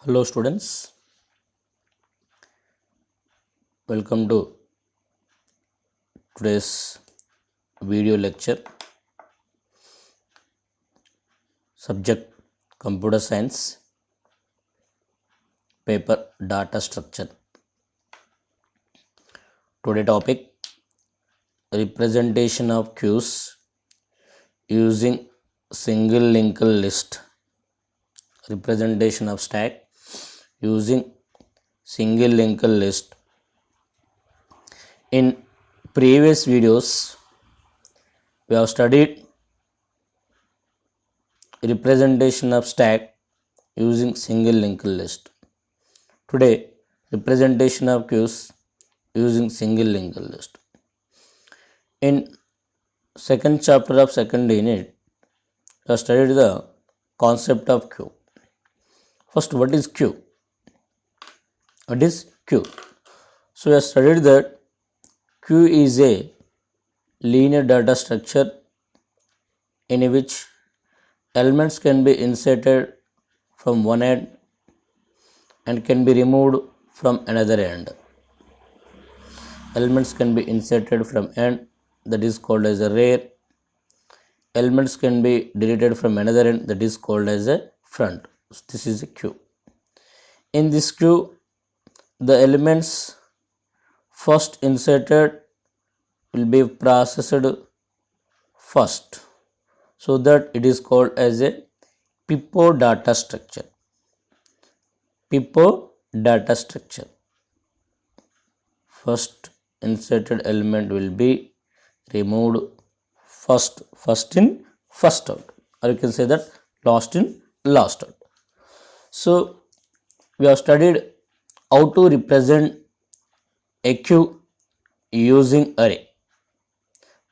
Hello students, welcome to today's video lecture. Subject Computer Science, paper Data Structure. Today topic representation of queues using single linked list. Representation of stack using single linked list. In previous videos we have studied representation of stack using single linked list. Today representation of queues using single linked list. In second chapter of second unit we have studied the concept of queue. First, what is queue? What is queue? So we have studied that queue is a linear data structure in which elements can be inserted from one end and can be removed from another end. Elements can be inserted from end, that is called as a rear. Elements can be deleted from another end, that is called as a front. So this is a queue. In this queue, the elements first inserted will be processed first, so that it is called as a PIPO data structure. PIPO data structure. First inserted element will be removed first in, first out, or you can say that last in, last out. So we have studied how to represent a queue using array,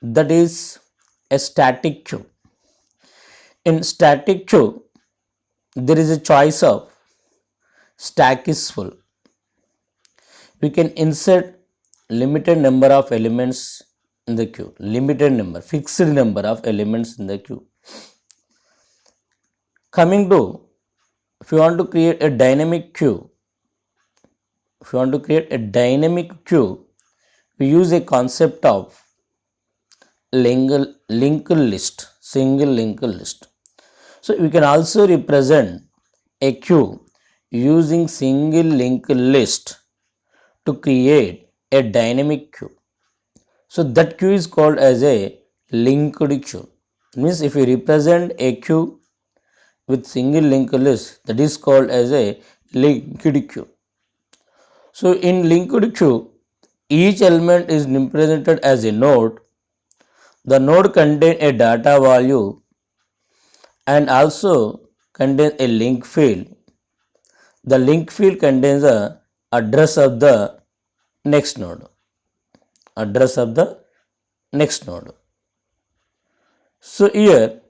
that is a static queue. In static queue there is a choice of stack is full. We can insert limited number of elements in the queue, limited number, fixed number of elements in the queue. Coming to, if you want to create a dynamic queue, we use a concept of linked list, single linked list. So we can also represent a queue using single linked list to create a dynamic queue. So that queue is called as a linked queue. It means if you represent a queue with single linked list, that is called as a linked queue. So in linked queue, each element is represented as a node. The node contains a data value and also contains a link field. The link field contains the address of the next node. So here,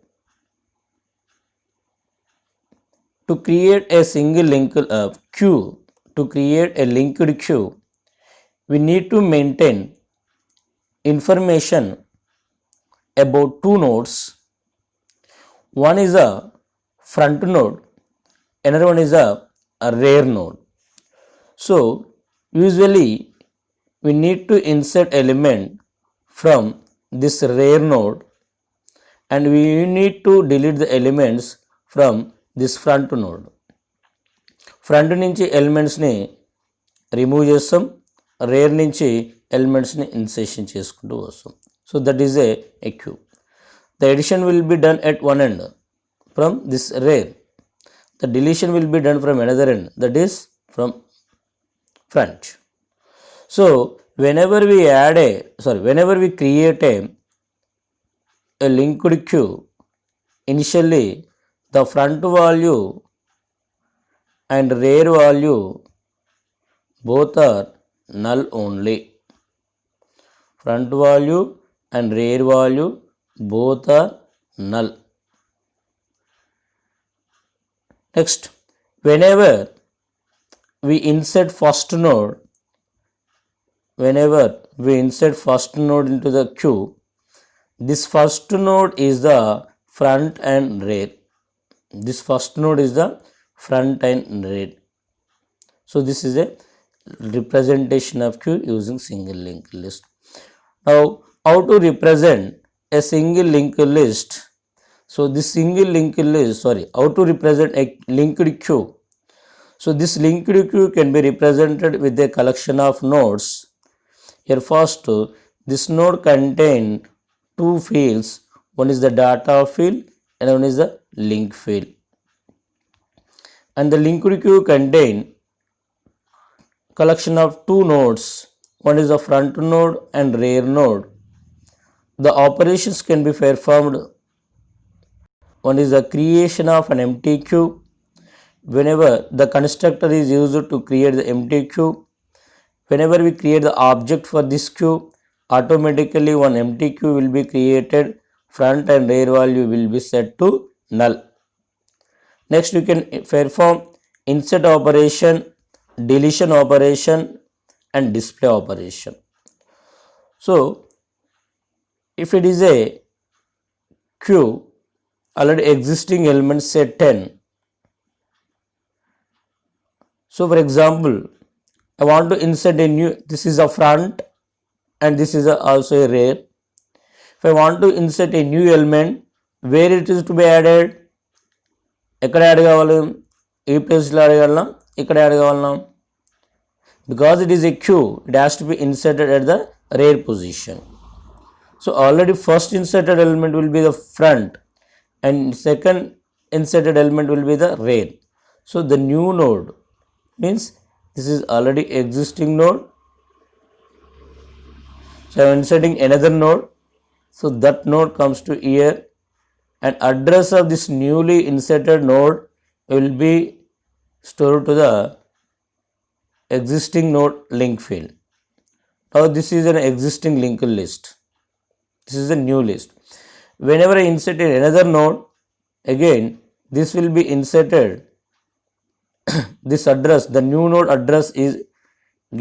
to create a single linked queue, to create a linked queue, we need to maintain information about two nodes. One is a front node, another one is a rear node. So usually we need to insert element from this rear node and we need to delete the elements from this front node. Front నుంచి ఎలిమెంట్స్ని remove చేస్తాం, rare నుంచి ఎలిమెంట్స్ని insertion చేసుకుంటూ వస్తాం. So that is a queue. The addition will be done at one end from this rear. The deletion will be done from another end, that is from front. So whenever we create a linked queue, initially the front value and rear value both are null only. Front value and rear value both are null. Next, whenever we insert first node into the queue, this first node is the front and rear. So this is a representation of queue using single linked list. Now, how to represent a single linked list? So this single linked list, how to represent a linked queue? So this linked queue can be represented with a collection of nodes. Here first, this node contain two fields. One is the data field and one is the link field. And the linked queue contain collection of two nodes. One is the front node and rear node. The operations can be performed. One is the creation of an empty queue. Whenever the constructor is used to create the empty queue, whenever we create the object for this queue, automatically one empty queue will be created. Front and rear value will be set to null. Next, we can perform insert operation, deletion operation and display operation. So, if it is a queue, already existing elements say 10. So, for example, I want to insert a new, this is a front and this is also a rear. If I want to insert a new element, where it is to be added? ఎక్కడ add కావాలి? ఈ ప్లేస్లో add కావాలన్నా ఇక్కడ add కావాలన్నా? Because it is a queue, it has to be inserted at the rear position. So already first inserted element will be the front and second inserted element will be the rear. So the new node means this is already existing node. So I am inserting another node. So that node comes to here and address of this newly inserted node will be stored to the existing node link field. Now this is an existing linked list. This is a new list. Whenever I insert another node, again this will be inserted. This address, the new node address is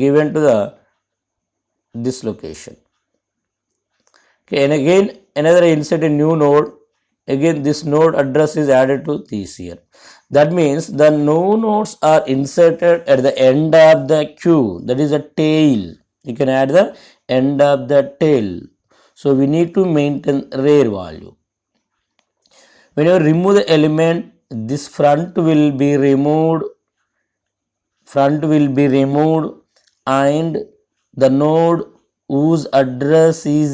given to the this location. Okay, and again another I insert a new node. Again this node address is added to this here. That means the new nodes are inserted at the end of the queue. That is a tail. You can add the end of the tail. So we need to maintain rear value. When you remove the element, this front will be removed. Front will be removed and the node whose address is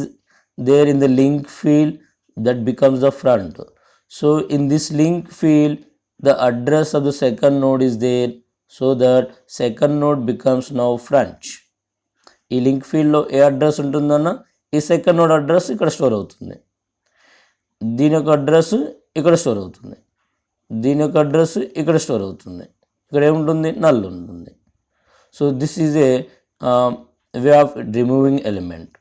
there in the link field, that becomes the front. So in this link field, the address of the second node is there, so that second node becomes now front. ఈ link ఫీల్డ్లో ఏ address ఉంటుందన్న ఈ second node address ఇక్కడ store అవుతుంది, దీని యొక్క address ఇక్కడ store అవుతుంది, దీని యొక్క అడ్రస్ ఇక్కడ స్టోర్ అవుతుంది, ఇక్కడ ఏముంటుంది నల్ ఉంటుంది. So this is a way of removing element.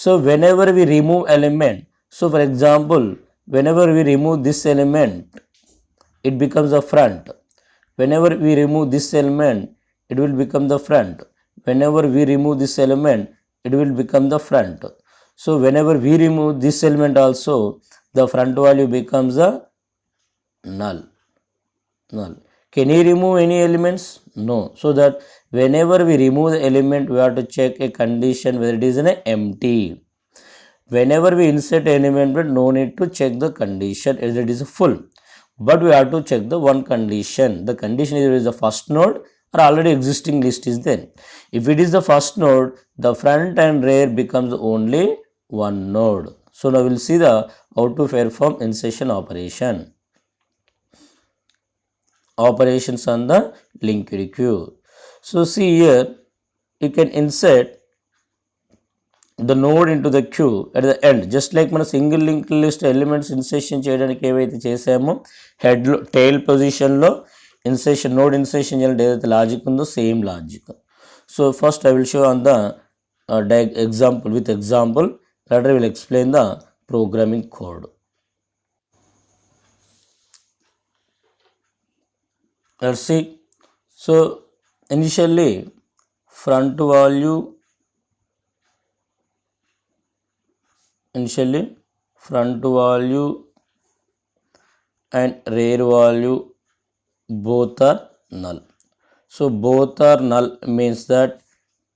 So whenever we remove element, so for example, whenever we remove this element, it becomes the front. Whenever we remove this element, it will become the front. Whenever we remove this element, it will become the front. So whenever we remove this element also, the front value becomes the null. Can you remove any elements? No. So that whenever we remove the element, we have to check a condition whether it is an empty. Whenever we insert an element, no need to check the condition whether it is full. But we have to check the one condition. The condition is the first node or already existing list is there. If it is the first node, the front and rear becomes only one node. So now we will see the how to perform insertion operation. Operations on the linked queue. So see here, you can insert the node into the queue at the end, just like మన single link list elements insertion చేయడానికి ఏవైతే చేసామో హెడ్లో tile పొజిషన్లో insertion node insertion చేయాలంటే ఏదైతే logic ఉందో same logic. So first I will show on the example. With example, later I will explain the programming code. Let's see. So initially front value and rear value both are null. So both are null means that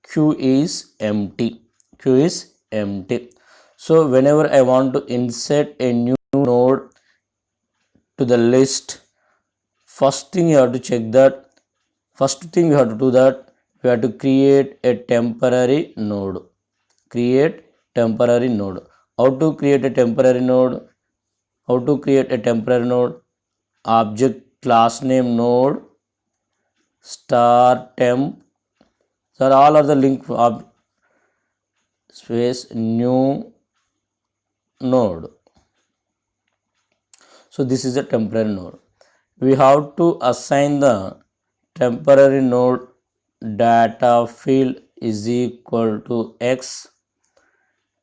queue is empty. Queue is empty. So whenever I want to insert a new node to the list, first thing you have to check that, first thing you have to do that, we have to create a temporary node. Create temporary node. How to create a temporary node? How to create a temporary node? Object class name node star temp. So all are the link of space new node. So this is a temporary node. We have to assign the temporary node data field is equal to x,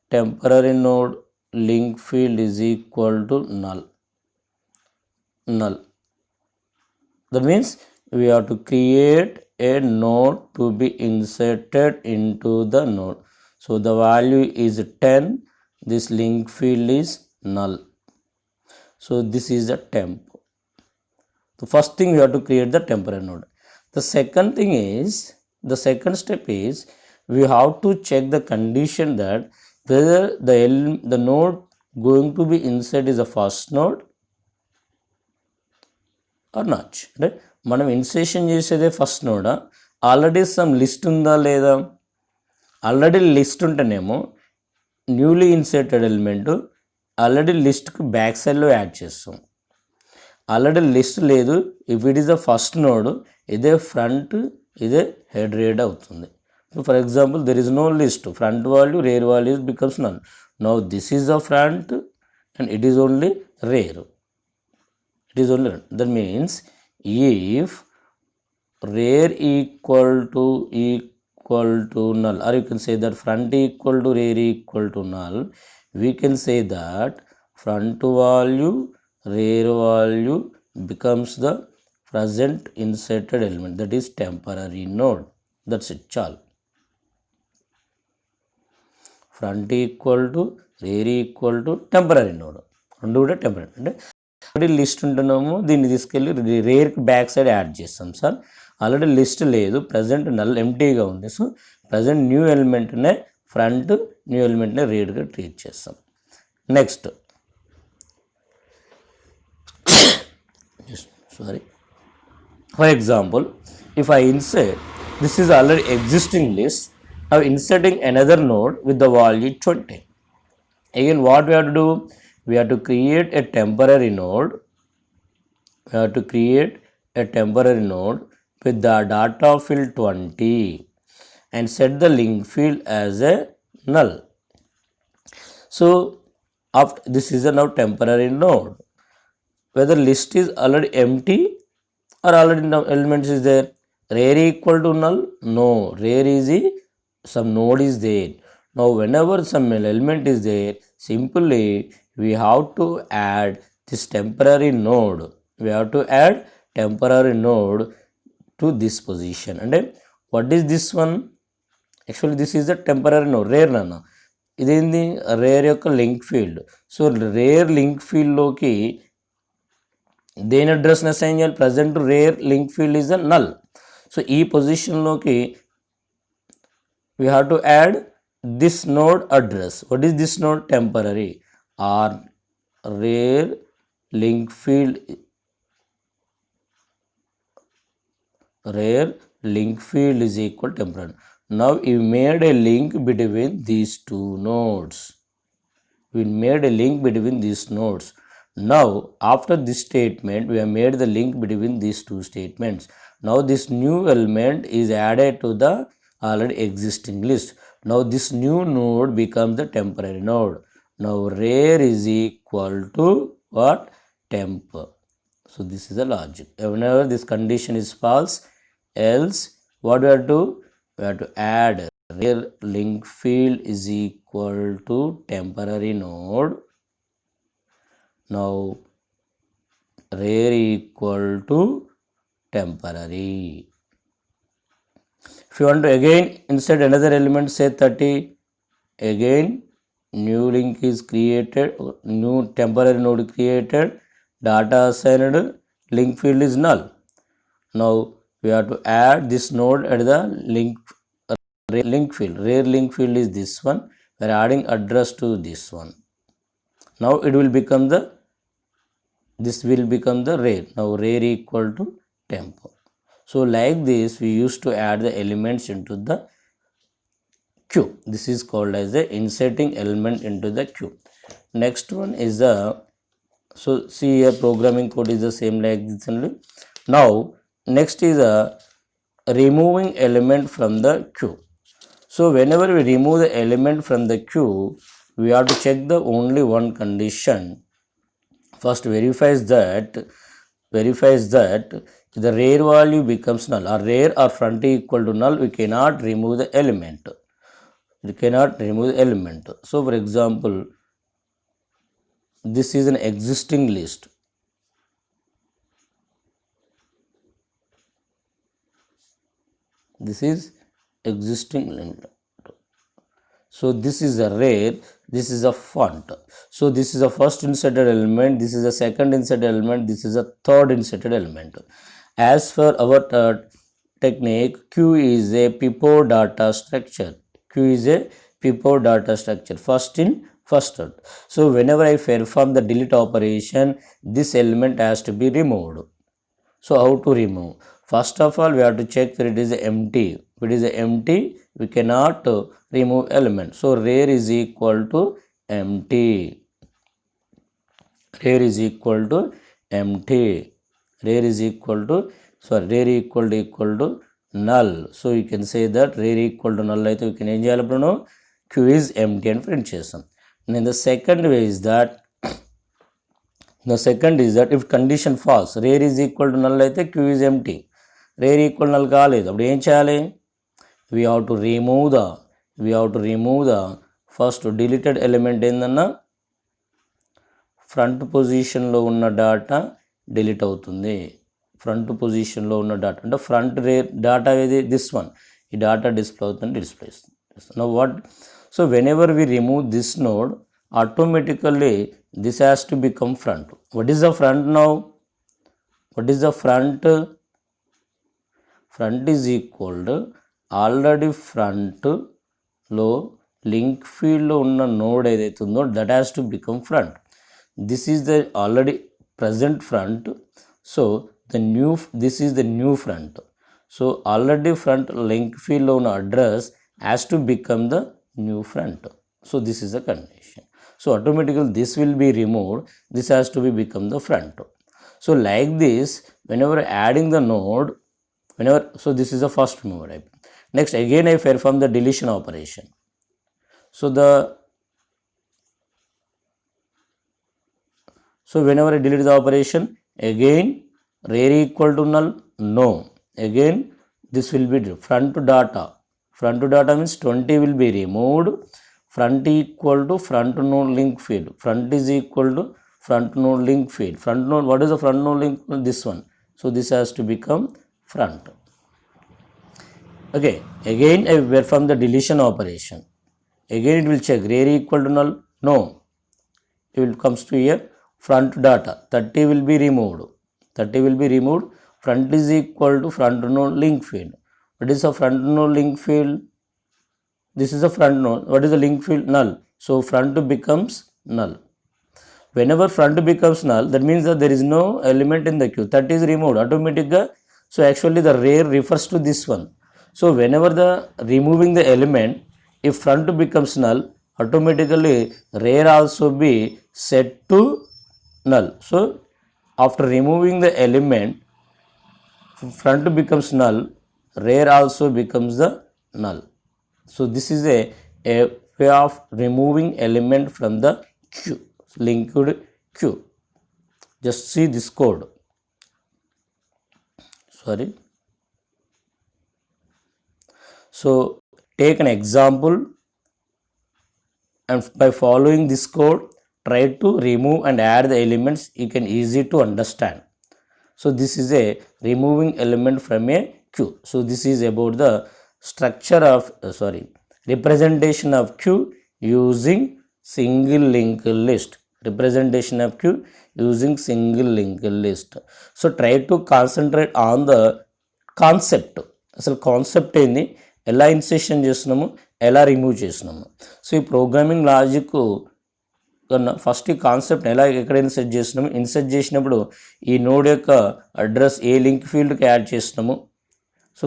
temporary node link field is equal to null. That means we have to create a node to be inserted into the node. So the value is 10. This link field is null. So this is the temp. The first thing we have to create the temporary node. The second thing is, the second step is we have to check the condition that whether the node going to be inserted is a first node or not. Right? మనం insertion చేసేదే first నోడా, already some list ఉందా లేదా? Already list ఉంటేనేమో newly inserted element already లిస్ట్కి back సైడ్లో add చేస్తాం. Already list లేదు, if it is the first node, ఇదే ఫ్రంట్, ఇదే హెడ్ రేడ్ అవుతుంది. For example there is no list, front value rear value becomes none. Now this is the front and it is only rear. It is only, that means if rare equal to null, or you can say that front equal to rare equal to null, we can say that front value rare value becomes the present inserted element, that is temporary node. That's it, chal. Front equal to rare equal to temporary node, రెండు కూడా temporary. అంటే already list ఉంటున్నాము, దీన్ని తీసుకెళ్ళి రేర్కి back side add చేస్తాం. Sir already list లేదు, present null ఎంటీగా ఉంది. సో ప్రజెంట్ న్యూ ఎలిమెంట్నే ఫ్రంట్, న్యూ ఎలిమెంట్నే రేర్గా ట్రీట్ చేస్తాం. Next sorry, for example if I insert, this is already existing list, now inserting another node with the value 20. Again what we have to do, we have to create a temporary node. We have to create a temporary node with the data field 20 and set the link field as a null. So after this is a now temporary node, whether list is already empty or already now elements is there. Rare equal to null? No, rare is some node is there. Now whenever some element is there, simply we have to add this temporary node. We have to add temporary node to this position. And what is this one? Actually this is the temporary node, rare nana. ఇదేంది rear యొక్క link field. So rear link ఫీల్డ్లోకి దేని అడ్రస్ని assign చేయాలి? Present rear link field is the null. So ఈ పొజిషన్లోకి we have to add this node address. What is this node? Temporary, or rare link field, rare link field is equal temporary. Now we made a link between these two nodes. We made a link between these nodes. Now after this statement, we have made the link between these two statements. Now this new element is added to the already existing list. Now this new node becomes the temporary node. Now rare is equal to what? Temp. So this is the logic. Whenever this condition is false, else what we have to do? We have to add rare link field is equal to temporary node. Now rare equal to temporary. If you want to again insert another element, say 30, again new link is created, new temporary node created, data assigned, link field is null. Now we have to add this node at the link field. Rare link field is this one. We are adding address to this one. Now it will become the, this will become the rare. Now rare equal to temp. So like this we used to add the elements into the queue. This is called as the inserting element into the queue. Next one is the, so see here programming code is the same like this only. Now next is a removing element from the queue. So whenever we remove the element from the queue, we have to check the only one condition. First verifies that the rare value becomes null, or rare or front equal to null, we cannot remove the element. We cannot remove the element. So for example, this is an existing list. This is existing list. So this is a rare, this is a font. So this is a first inserted element, this is a second inserted element, this is a third inserted element. As for our technique, Q is a PIPO data structure. Q is a PIPO data structure, first in, first out. So whenever I perform the delete operation, this element has to be removed. So how to remove? First of all, we have to check that it is empty. If it is empty, we cannot remove element. So rare is equal to empty. Rare is equal to empty. Rare is equal to, sorry, rare equal to null. So you can say that rare equal to null అయితే we can know Q is empty and print చేస్తాం. And then the second way is that, if condition false, rare is equal to null అయితే Q is empty. Rare equal null కాలేదు, అప్పుడు ఏం చేయాలి? We have to remove the first deleted element ఏందన్నా front పొజిషన్లో ఉన్న data delete అవుతుంది. Front పొజిషన్లో ఉన్న డాటా అంటే ఫ్రంట్ రేర్ డాటా ఏది, దిస్ వన్, ఈ డాటా డిస్ప్లే అవుతుంది, డిస్ప్లే ఇస్తుంది. Now what, so whenever we remove this node, automatically this has to become front. What is the front now? What is the front? Front is equal to already front లో link ఫీల్డ్లో ఉన్న node ఏదైతే ఉందో that has to become front. This is the already present front. So this is the new front. So already front link ఫీల్డ్లో ఉన్న address has to become the new front. So this is the condition. So automatically this will be removed, this has to be become the front. So like this, whenever adding the node, so this is the first move. Next again I perform the deletion operation. So whenever I delete the operation, again rare equal to null, no, again this will be front data. Front data means 20 will be removed. Front equal to front node link field. Front is equal to front node link field. Front node, what is the front node link? This one. So this has to become front. Okay, again I perform the deletion operation. Again it will check rare equal to null, no, it will comes to here front data 30 will be removed. 30 will be removed. Front is equal to front node link field. What is the front node link field? This is a front node. What is the link field? Null. So front becomes null. Whenever front becomes null, that means that there is no element in the queue. That is removed automatically. So actually the rare refers to this one. So whenever the removing the element, if front becomes null, automatically rare also be set to null. So after removing the element, front becomes null, rare also becomes the null. So this is a way of removing element from the queue, linked queue. Just see this code. Sorry. So take an example and by following this code, try to remove and add the elements. You can easy to understand. So this is a removing element from a queue. So this is about the structure of representation of queue using single linked list. Representation of queue using single linked list. So try to concentrate on the concept, అసలు concept ఏంది, ఎలా insertion చేస్తున్నాము, ఎలా remove చేస్తున్నాము. So ఈ programming logic కన్నా first ఈ concept ఎలా ఎక్కడైనా సెట్ చేస్తున్నాము, ఇన్సెట్ చేసినప్పుడు ఈ నోడ్ యొక్క అడ్రస్ ఏ లింక్ ఫీల్డ్కి యాడ్ చేస్తున్నాము. సో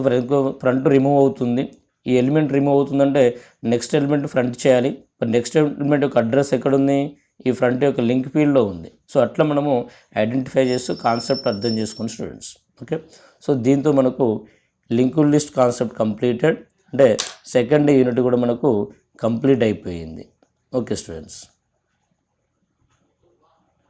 ఫ్రంట్ రిమూవ్ అవుతుంది, ఈ ఎలిమెంట్ రిమూవ్ అవుతుందంటే నెక్స్ట్ ఎలిమెంట్ ఫ్రంట్ చేయాలి. మరి నెక్స్ట్ ఎలిమెంట్ యొక్క అడ్రస్ ఎక్కడుంది, ఈ ఫ్రంట్ యొక్క లింక్ ఫీల్డ్లో ఉంది. సో అట్లా మనము ఐడెంటిఫై చేస్తూ కాన్సెప్ట్ అర్థం చేసుకోండి స్టూడెంట్స్. ఓకే, సో దీంతో మనకు లింక్డ్ లిస్ట్ కాన్సెప్ట్ కంప్లీటెడ్, అంటే సెకండ్ యూనిట్ కూడా మనకు కంప్లీట్ అయిపోయింది. Okay students.